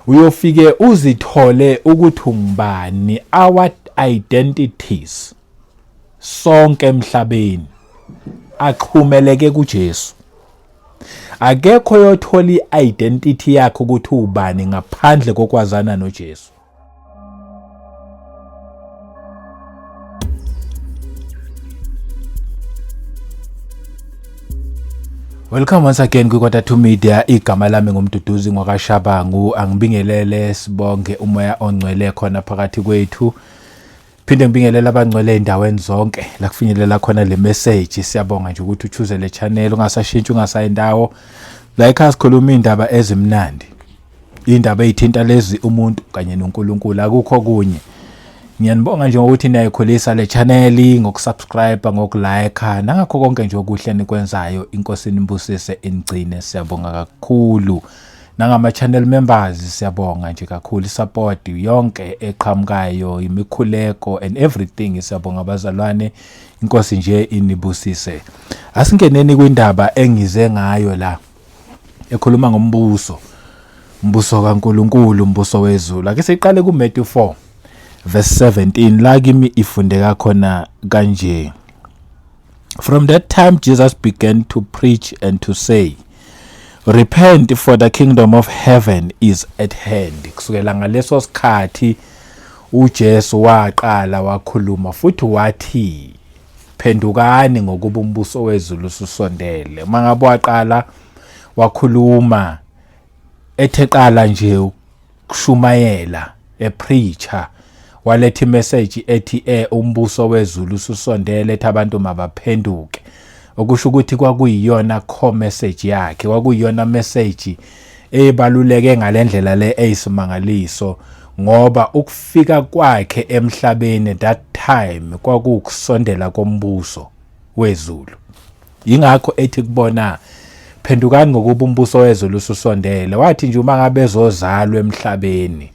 uyofike uzithole ukuthi ungubani, our identities sonke emhlabeni axhumeleke kuJesu. Akekho yothola i-identity yakhe ukuthi ubani ngaphandle kokwazana noJesu. Welcome once again kuKota2 Media. Igama lami ngumduduzi ngwakashabangu. Angibingelele sibonge umoya ongcwele khona phakathi kwethu. Phinde ngibingelele abangcwele endaweni zonke la kufinyelela khona le message. Siyabonga nje ukuthi uchoose le channel, ungasashintshi, ungasayindawo. Like asikhuluma indaba ezimnandi. Indaba ezithinta lezi umuntu kanye noNkulunkulu, akukho kunye. Ngiyanibonga nje ukuthi niyayikhulisa le channel ngokusubscribe, ngokulike nangakho konke nje okuhle nikwenzayo. Inkosi nimbusise inigcine, siyabonga kakhulu. Nangama channel members siyabonga nje kakhulu, support yonke eqhamukayo, imikhuleko and everything. Siyabonga abazalwane, inkosi nje inibusise. Asingeneni kwindaba engize ngayo la ekhuluma ngombuso, umbuso kaNkulunkulu, umbuso wezulu. Ake siqale ku Matthew 4 verse 17 la kimi ifundeka khona kanje. From that time Jesus began to preach and to say, repent, for the kingdom of heaven is at hand. Kusukela ngaleso sikhathi uJesu waqala wakhuluma futhi wathi, phendukani ngokuba umbuso wezulu ususondele. Mangabe waqala wakhuluma etheqala nje ukushumayela, preacher, waletha message ethi umbuso wezulu ususondele, ethi abantu mabaphenduke. Okusho ukuthi kwakuyiyona core message yakhe, kwakuyiyona message ebaluleke ngalendlela le eyisimangaliso, ngoba ukufika kwakhe emhlabeni that time kwakukusondela kombuso wezulu. Ingakho ethi kubona phendukani ngokuba umbuso wezulu ususondele. Wathi nje uma ngabe ezozalwa emhlabeni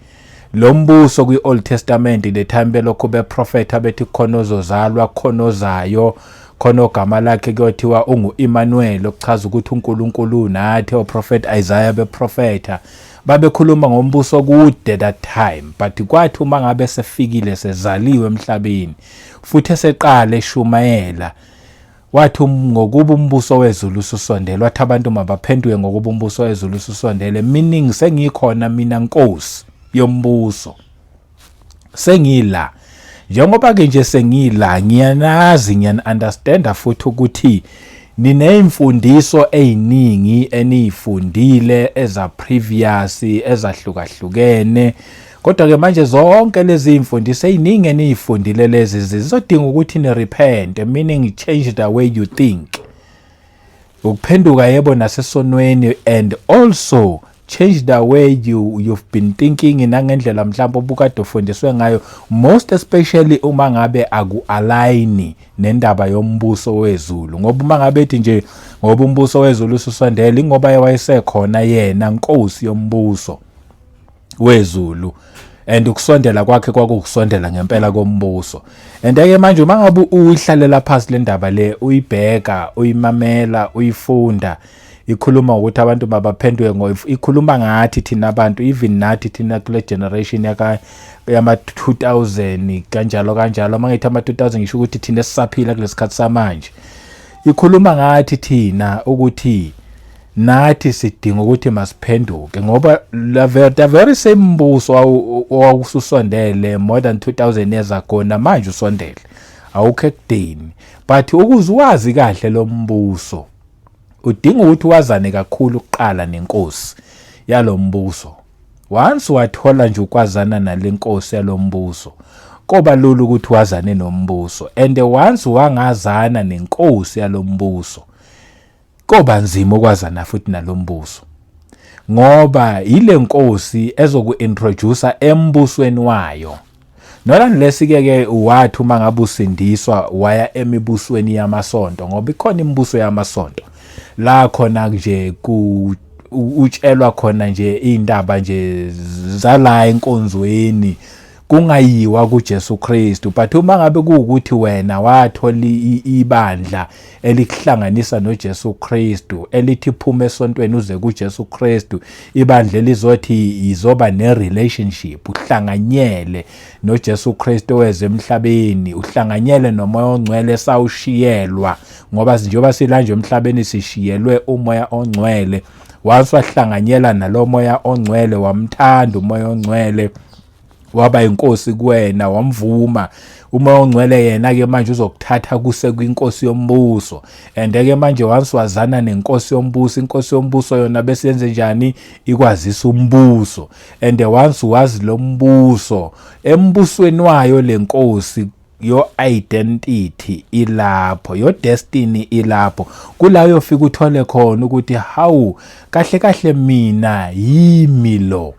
lo mbuso kwi-Old Testament, le time belokho beprofeta bethi khona ozozalwa, khona ozayo, khona ogama lakhe kuyothiwa ungu-Emmanuel, okuchaza ukuthi uNkulunkulu nathi. Oprofet Isaiah beprofeta babekhuluma ngombuso kude that time, but kwathi uma ngabe sefikile sezaliwe emhlabeni futhi eseqala eshumayela, wathi ngokuba umbuso wezulu ususondele, wathi abantu mabaphenduke ngokuba umbuso wezulu ususondele, meaning sengikhona mina Nkosi yombuso, sengila. Njengoba ke nje sengila, ngiyanazi, ngiyana-understanda futhi ukuthi nineimfundiso eziningi enizifundile eza previous ezahlukahlukene, kodwa ke manje zonke lezi imfundiso eziningi enizifundile lezi zizodinga ukuthi ni repent, meaning change the way you think. Ukuphenduka yebo nasesonweni, and also change the way you've been thinking nangendlela mhlawumbe obukade ufundiswe ngayo, most especially uma ngabe aku-align nendaba yombuso wezulu. Ngoba uma ngabe ethi nje ngoba umbuso wezulu ususondele, ngoba wayesekhona yena Nkosi yombuso wezulu, and ukusondela kwakhe kwakukusondela ngempela kombuso. And ke manje uma ngabe uyihlalela phansi le ndaba le, uyibheka, uyimamela, uyifunda, ikhuluma ukuthi abantu mabaphenduke ikhuluma ngathi thina abantu, even nathi thina kule generation yama 2000 kanjalo kanjalo. Mangithi ama 2000 ngisho ukuthi thina sisaphila kulesikhathi samanje. Ikhuluma ngathi thina ukuthi nathi sidinga ukuthi masiphenduke, ngoba the very same mbuso owawususondele more than 2000 years ago namanje usondele, awukho ekudeni. But ukuziwazi kahle lo mbuso udinga ukuthi wazane kakhulu ukuqala nenkosi yalombuso. Once wathola nje ukwazana nale nkosi yalombuso, koba lula ukuthi wazane nombuso. And once wangazana nenkosi yalombuso, koba nzima ukwazana futhi nalombuso, ngoba ile nkosi ezokuintroduce embusweni wayo. Not unless ke wathi uma ngabe usindiswa waya emibusweni yamasonto, ngoba ikhona imibuso yamasonto la khona nje utshelwa khona nje indaba nje zala enkonzweni kungayiwa kuJesu Kristu. But uma ngabe kuukuthi wena wathola ibandla elikuhlanganisa noJesu Kristu, elithi phuma esontweni uze kuJesu Kristu, ibandla lizothi izoba ne-relationship, uhlanganyele noJesu Kristu weze emhlabeni, uhlanganyele nomoya ongcwele sawushiyelwa, ngoba njengoba silanje emhlabeni sishiyelwe umoya ongcwele. Wahlanganyela nalo moya ongcwele, wamthanda umoya ongcwele, waba inkosi kuwena, wamvuma umoya ongcwele. Yena ke manje uzokuthatha kuse kwinkosi yombuso, and ke manje once wazana nenkosi yombuso, inkosi yombuso yona bese yenze njani, ikwazisa umbuso. And once wazi lo mbuso, embusweni wayo lenkosi, your identity ilapho, your destiny ilapho, kula uyofika uthole khona ukuthi hawu kahle kahle mina yimi lo,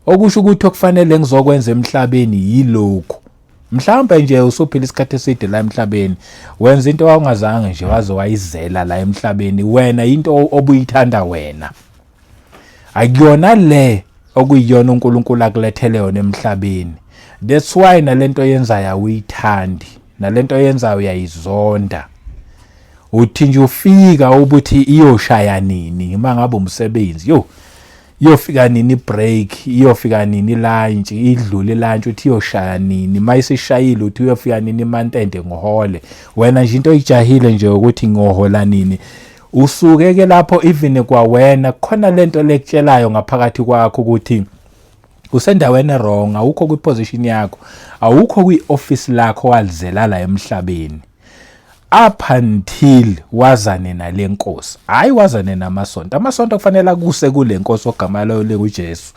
okusho ukuthi okufanele ngizokwenza emhlabeni yilokho. Mhlawumbe nje usuphila isikhathi eside la emhlabeni, wenza into ongazange nje waze wayizela la emhlabeni, wena into obuyithanda wena, akuyona le okuyiyona uNkulunkulu akulethele yona emhlabeni. That's why nalento yenzayo uyithandi, nalento yenzayo uyayizonda. Uthi nje ufika ubuthi iyoshaya nini, mangabe umsebenzi iyofika nini break, iyofika nini lunch, idlule lunch uthi iyoshaya nini, mayisishayile uthi uyofika nini mantende ngohole. Wena nje into ijahile nje ukuthi ngohola nini. Usuke ke lapho even kwa wena khona lento lekutshelayo ngaphakathi kwakho ukuthi usendaweni wrong, awukho kwiposition yakho, awukho kwioffice lakho walizela la emhlabeni, up until wazane nale nkosi. Hayi wazane namasonto, amasonto kufanele kuse kule nkosi ogama layo lenguJesu,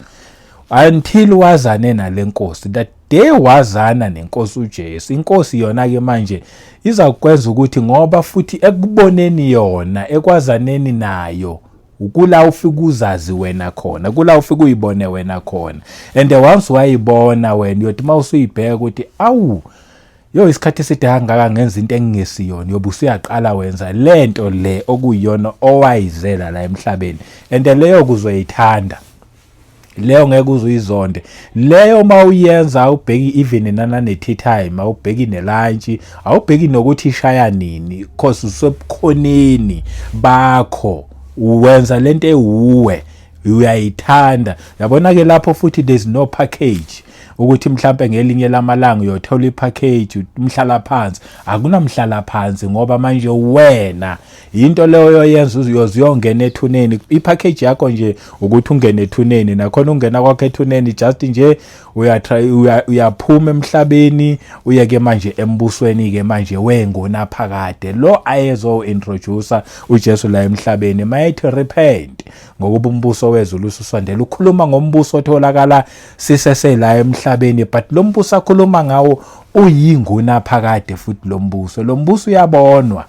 until wazane nale nkosi. That day wazana nenkosi uJesu, inkosi yona ke manje iza kukwenza ukuthi ngoba futhi ekuboneni yona, ekwazaneni nayo, ukula ufika uzazi wena khona, kula ufika uyibone wena khona. And once wayibona wena yothi mawusuyibheka ukuthi awu isikhathi eside kangaka ngenza into engingesiyona, yobe usuyaqala wenza lento le okuyiyona owayizela la emhlabeni. And leyo kuzoyithanda, leyo ngeke uzuyizonde, leyo mawuyenza awubheki even nane tea time, awubheki nelunch, awubheki nokuthi ishaya nini, because usebukhoneni bakho uwenza lento ewuwe, uyayithanda. Yabona ke lapho futhi there's no package ukuthi mhlambe ngelinye lamalanga uyothola ipackage umhlala phansi. Akunamhlala phansi ngoba manje wena into leyo yoyenza uziyongena ethuneni. Ipackage yakho nje ukuthi ungene ethuneni, nakhona ungena kwakhe ethuneni just nje uyaphuma emhlabeni uye ke manje embusweni ke manje wengona phakade lo ayezo introduce uJesu la emhlabeni. Mayithi repent ngokuba umbuso wezulu ususondela. Ukhuluma ngombuso otholakala sisese la emhlabeni, but lo mbuso akhuluma ngawo uyinguna phakade futhi lo mbuso uyabonwa.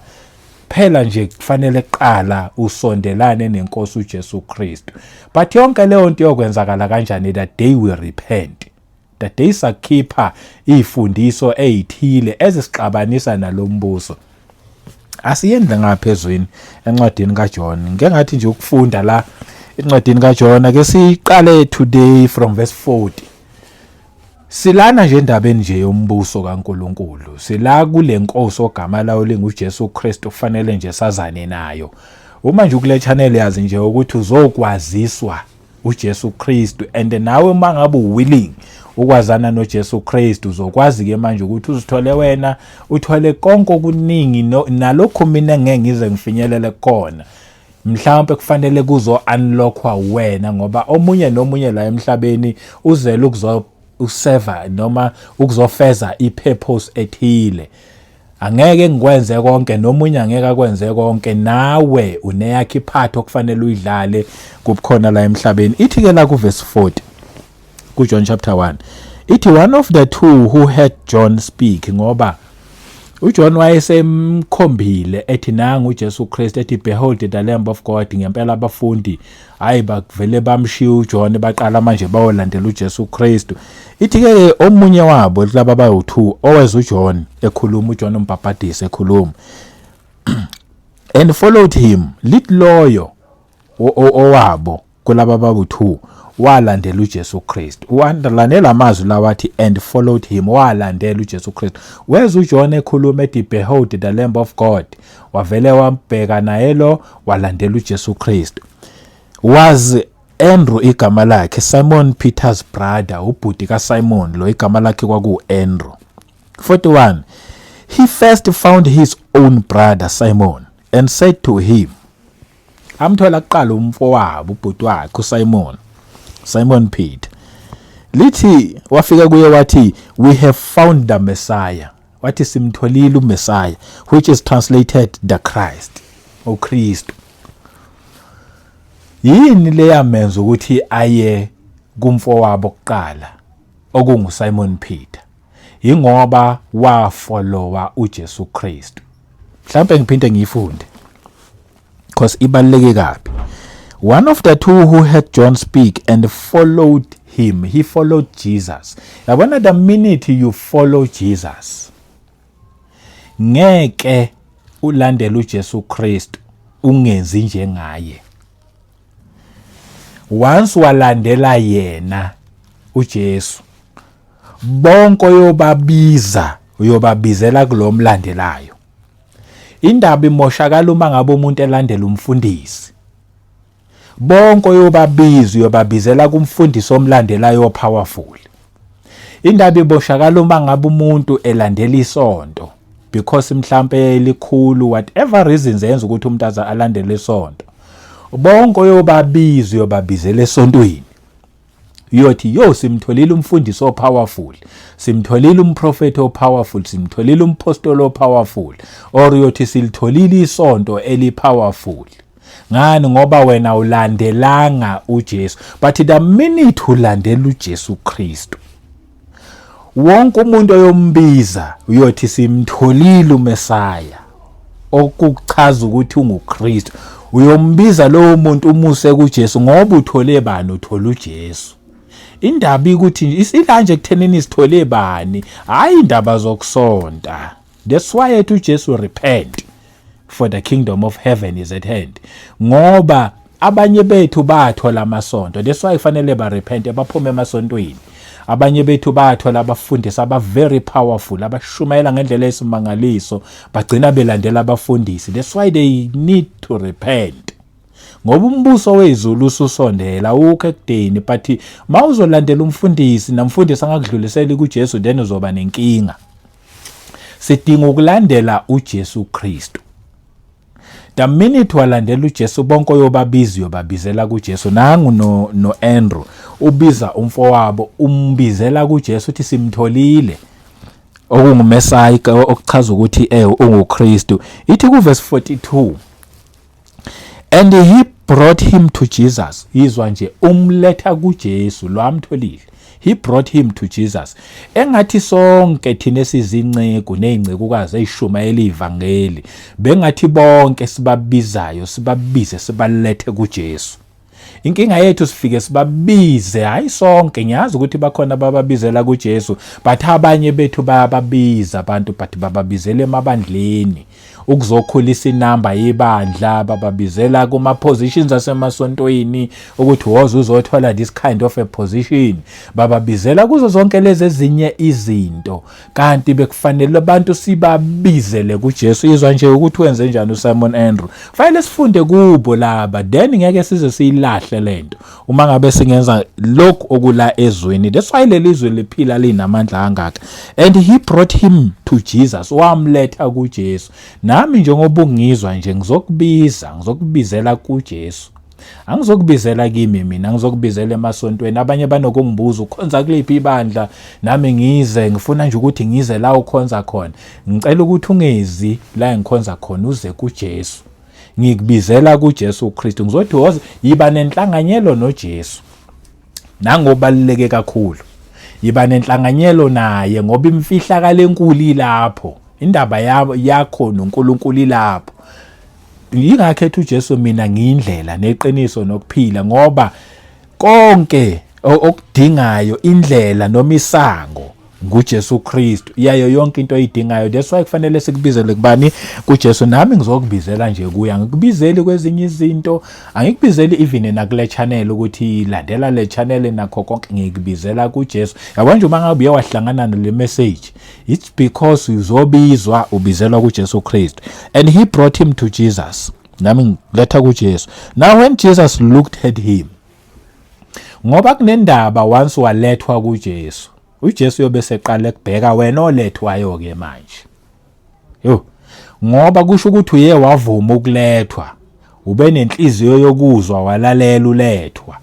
Phela nje kufanele qala usondelane nenkosi uJesu Kristu. But yonke leyo nto yokwenzakala kanjani? That day we repent, that day sakhipha izifundiso ezithile ezisixabanisa nalombuso. Asiyenze ngaphezweni encwadini kaJohn. Ngeke ngathi nje ukufunda la encwadini kaJohn ke siqale today from verse 40. Silana nje endabeni nje yombuso kaNkuluNkulu, sila kule nkosi ogama layo linguJesu Kristu kufanele nje sazane nayo. Uma nje kule channel yazi nje ukuthi uzokwaziswa uJesu Kristu, and nawe mangabe willing ukwazana noJesu Kristu uzokwazi ke manje ukuthi uzithole wena uthole konke okuningi nalokho mina ngeke ngize ngifinyelele khona. Mhlawumbe kufanele kuzo unlockwa wena ngoba omunye nomunye la emhlabeni uzela userve noma ukuzofeza ipurpose ethile. Angeke ngikwenze konke, nomunye angeke akwenze konke, nawe uneyakhe iphatho okufanele uyidlale kubukhona la emhlabeni. Ithi ke la ku verse 40 ku John chapter 1, ithi one of the two who heard John speak, ngoba uJohn wayesemkhombile ethi nanga uJesu Kristu, ethi behold the Lamb of God. Ngempela abafundi hayi bakuvele bamshiya uJohn baqala manje bayolandela uJesu Kristu. Ithi ke omunye wabo laba bayi2 oweza uJohn ekhuluma, uJohn umbhaphatisi ekhuluma, and followed him, lit loyo owabo kulaba abawu-2 walandela uJesu Kristu. U-underline amazwi lawa athi and followed him, walandela uJesu Kristu. Weza uJohn ekhuluma ethi behold the Lamb of God, wavele wambheka naye lo walandela uJesu Kristu. Was Andrew igama lakhe, Simon Peter's brother, ubhuti kaSimon lo igama lakhe kwaku-Andrew. 41 He first found his own brother Simon and said to him, amthola kuqala umfowabo ubhuti wakhe uSimon, Simon Peter. Lithi wafika kuye wathi, we have found the Messiah. Wathi simtholile uMessiah, which is translated the Christ, uKristu. Yini leyamenza ukuthi aye kumfowabo kuqala okunguSimon Peter? Ingoba wafollowa uJesu Kristu. Mhlawumbe ngiphinde ngiyifunde because ibaluleke kabi. One of the 2 who heard John speak and followed him, he followed Jesus. Yabona, the minute you follow Jesus, ngeke ulandele uJesu Kristu ungenzi njengaye. Once walandela yena uJesu, bonke uyobabizela kulomlandelayo. Indaba imoshakala uma ngabe umuntu elandela umfundisi. Bonke uyobabizela kumfundisi omlandelayo powerful. Indaba iboshakala uma ngabe umuntu elandela isonto because mhlambe elikhulu, whatever reasons yenza ukuthi umuntu alandele isonto. Bonke uyobabizela esontweni. Uyothi simtholile umfundisi powerful, simtholile umprofeti powerful, simtholile umpostoli powerful, or uyothi silitholile isonto powerful. Ngani? Ngoba wena ulandelanga uJesu. But the minute ulandela uJesu Kristu, wonke umuntu oyombiza uyothi simtholile uMessiah, okuchaza ukuthi unguKristu. Uyombiza lowo muntu umuse kuJesu ngoba uthole bani? Uthole uJesu. Indaba ukuthi isilanje kuthenini sithole bani, hayi indaba zokusonta. That's why ethi uJesu repent, for the kingdom of heaven is at hand. Ngoba abanye bethu bathola amasonto, that's why kufanele barepente baphume emasontweni. Abanye bethu bathola abafundisi aba very powerful, abashumayela ngendlela esimangaliso, bagcina belandela abafundisi. That's why they need to repent. Ngoba umbuso wezulu ususondela ukho ekudeni, but mawuzolandela umfundisi namfundisi angakudlulisela kuJesu, then uzoba nenkinga. Sidinga ukulandela uJesu Kristu. The minute walandela uJesu, bonke uyobabizela kuJesu. Nangu no Andrew ubiza umfowabo, umbizela kuJesu uthi simtholile okunguMessiah, okuchaza ukuthi unguKristu. Ithi ku verse 42, and he brought him to Jesus. Izwa nje umletha kuJesu lo amtholile. He brought him to Jesus. Engathi sonke thina sizinceku nezincekukazi ezishumayela ivangeli, bengathi bonke sibabizayo sibabize sibalethe kuJesu. Inkinga yethu sifike sibabize, hayi sonke. Ngiyazi ukuthi bakhona ababizela kuJesu, but abanye bethu bayababiza abantu, but bababizela emabandleni ukuzokhulisa inamba yebandla, bababizela kuma positions asemasontweni ukuthi woza uzothola this kind of a position, bababizela kuzo zonke lezi ezinye izinto, kanti bekufanele abantu sibabizele kuJesu. Izwa nje ukuthi wenze njani uSimon Andrew, fanele sifunde kubo laba, then ngeke size siyilahle lento uma ngabe singenza lokhu okula ezweni. That's why lelizwe liphila linamandla angaka. And he brought him to Jesus, wamletha kuJesu. Nami njengoba ungizwa nje ngizokubizela kuJesu. Angizokubizela kimi mina, ngizokubizela emasontweni. Abanye banokungibuza ukhonza kuliphi ibandla, nami ngize ngifuna nje ukuthi ngize la ukhonza khona. Ngicela ukuthi ungezi la ngikhonza khona, uze kuJesu. Ngikubizela kuJesu Kristu. Ngizothi woza yiba nenhlanganyelo noJesu. Nangobaluleke kakhulu, yiba nenhlanganyelo naye, ngoba imfihlakalo enkulu ilapho. Indaba yakho noNkulunkulu ilapho. Ngingakhetha uJesu mina ngiyindlela neqiniso nokuphila, ngoba konke okudingayo indlela noma isango nguJesu Kristu yayo yonke into oyidingayo. That's why kufanele sikubizele kubani? kuJesu. Nami ngizokubizela nje kuya, ngikubizeli kwezinye izinto, angikubizeli even nakule channel ukuthi landela le channel nakho konke, ngikubizela kuJesu. Yabona nje uma ngabe uyawahlangana nale message, it's because uzobizwa ubizelwa kuJesu Kristu, and he brought him to Jesus. Nami ngiletha kuJesu. Now when Jesus looked at him, ngoba kunendaba once walethwa kuJesu, uJesu yobe seqala ukubheka wena olethwayo ke manje. Ngoba kusho ukuthi uye wavuma ukulethwa, ube nenhliziyo yokuzwa, walalela ulethwa,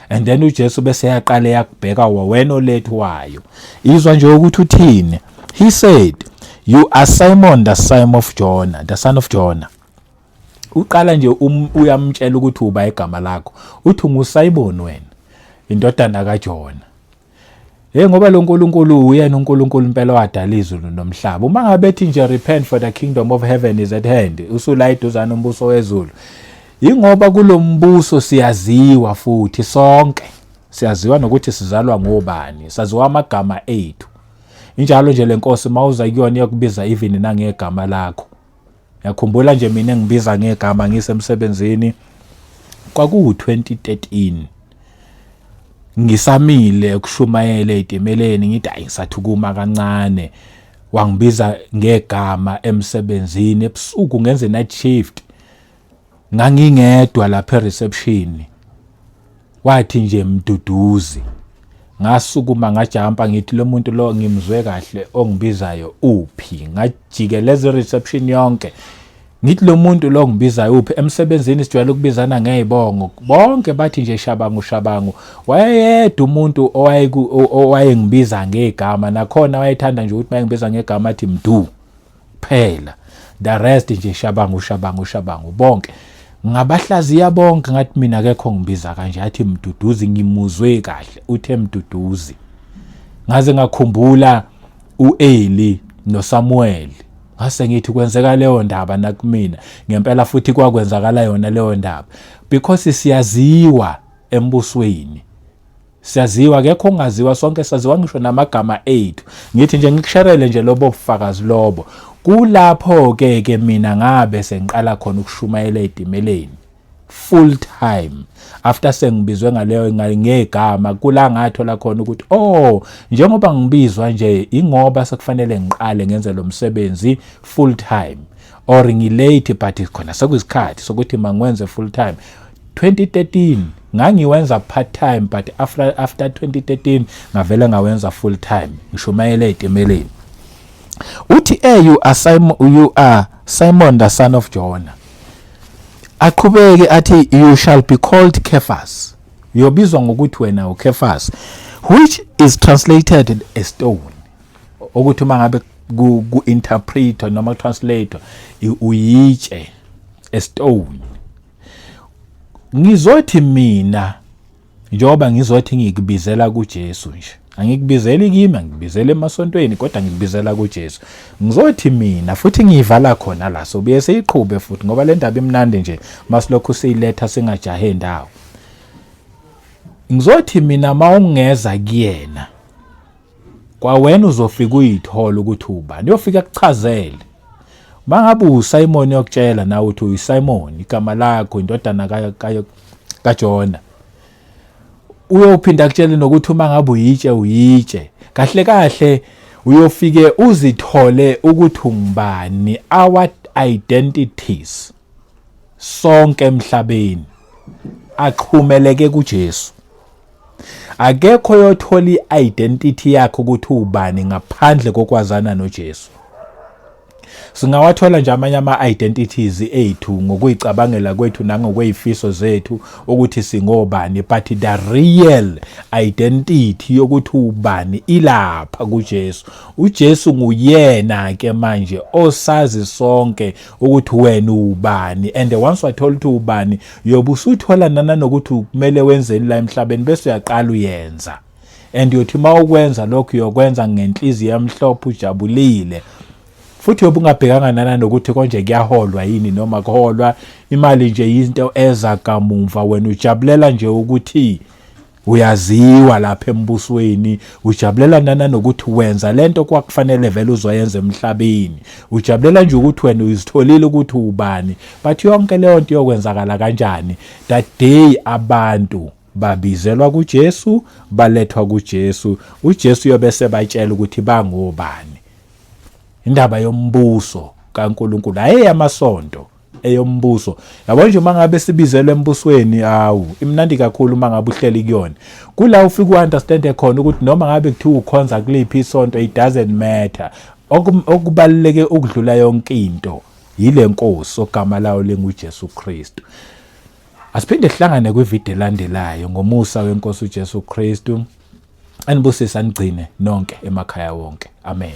and then uJesu bese yaqala yakubheka wena olethwayo. Izwa nje ukuthi uthini. He said, "You are Simon, the son of Jonah." Uqala nje uyamtshela ukuthi uba igama lakho, uthi nguSimon wena, indodana kaJona. Ngoba lo nkulunkulu uyena unkulunkulu impela wadala izulu nomhlaba. Uma ngabe ethi nje repent for the kingdom of heaven is at hand, usula iduzana umbuso wezulu. Ingoba kulo mbuso siyaziwa, futhi sonke siyaziwa nokuthi sizalwa ngobani, saziwa amagama ethu. Injalo nje lenkosi mawuza kuyona yokubiza even nangegama lakho. Yakhumbula nje mina ngibiza ngegama ngisemsebenzini kwaku2013. Ngisamile ukushumayela etimeleni ngithi ayi ngisathukuma kancane, wangibiza ngegama emsebenzini ebusuku ngenze night shift, ngangingedwa lapha reception. Wathi nje Mduduzi, ngasukuma ngajampa ngithi lo muntu lo ngimzwe kahle ongibizayo uphi, ngajikeleza reception yonke ngithi lo muntu lo ngibizayo uphi. Emsebenzini sijwayele ukubizana ngezibongo, bonke bathi nje Shabangu. Wayedwa umuntu owayengibiza ngegama, nakhona wayethanda nje ukuthi mayengibiza ngegama athi Mdu phela, the rest nje Shabangu bonke. Ngabahlaziya bonke ngathi mina akekho ngibiza kanje, athi Mduduzi, ngimuzwe kahle uthe Mduduzi. Ngaze ngakhumbula uEli noSamuel, ngase ngithi kwenzeka leyo ndaba nakumina ngempela, futhi kwakwenzakala yona leyo ndaba, because siyaziwa embusweni, siyaziwa, akekho ongaziwa, sonke saziwa ngisho namagama ethu. Ngithi nje ngikusharele nje lobo bufakazi lobo. Kulapho ke mina ngabe sengiqala khona ukushumayela etimeleni full time, after sengibizwe ngaleyo ngegama. Kula ngathola khona ukuthi njengoba ngibizwa nje, ingoba sekufanele ngiqale ngenze lo msebenzi full time, or ngilate but khona sekuyisikhathi sokuthi mangwenze full time. 2013 ngangiwenza part time, but after 2013 ngavela ngawenza full time ngishumayela etimeleni. Uthi you are Simon the son of Jonah. Aqhubeke athi you shall be called Cephas. Uyobizwa ngokuthi wena uKephas, which is translated a stone. Ukuthi mangabe ku-interpreter noma translator uyitshe, a stone. Ngizothi mina njengoba ngizothi ngikubizela kuJesu nje, angikubizeli kimi, ngikubizela emasontweni, kodwa ngikubizela kuJesu. Ngizothi mina futhi ngiyivala khona la, so buye siyiqhube futhi ngoba le ndaba imnandi nje masilokhu siyiletha singajahe ndawo. Ngizothi mina mawungeza kuyena, kwa wena uzofika uyithola ukuthi ubani, uyofika kuchazele. Mangabe uSimon yokutshela nawe uthi uyiSimon, igama lakho, indodana kaJona, uyophinda kutshela nokuthi uma ngabe uyitshe kahle uyofike uzithole ukuthi ungubani, our identities sonke emhlabeni aqhumeleke kuJesu. Akekho yothola i-identity yakho ukuthi ubani ngaphandle kokwazana noJesu. Singawathola nje amanye ama-identities ethu ngokuyicabangela kwethu nangokweyifiso zethu ukuthi singobani, but the real identity yokuthi ubani ilapha kuJesu. uJesu nguyena ke manje osazi sonke ukuthi wena ubani, and once wathola ukuthi ubani yobusuthola nanokuthi kumele wenzeni la emhlabeni, bese uyaqala uyenza, and yothi mawukwenza lokho uyokwenza ngenhliziyo emhlophe ujabulile. Futhi ubungabhekanga nanokuthi konje kuyaholwa yini noma kuholwa imali nje, into eza kamuva, wena ujabulela nje ukuthi uyaziwa lapha embusweni, ujabulela nanokuthi wenza lento kwakufanele vele uzoyenza emhlabeni, ujabulela nje ukuthi wena uzitholile ukuthi ubani, but yonke leyo nto yokwenzakala kanjani? That day abantu babizelwa kuJesu, balethwa kuJesu, uJesu yobese batshela ukuthi bangobani. Indaba yombuso kaNkulunkulu ayeyamasonto, eyombuso. Yabo nje mangabe sibizelwe embusweni, awu imnandi kakhulu mangabe uhleli kuyona. Kula ufika uunderstand khona ukuthi noma ngabe kuthiwa ukhonza kuliphi isonto, it doesn't matter. Okubaluleke ukudlula yonke into yile Nkosi ogama layo linguJesu Kristu. Asiphinde sihlangane kwivideo elandelayo ngomusa weNkosi uJesu Kristu. Anibusise, anigcine nonke emakhaya wonke. Amen.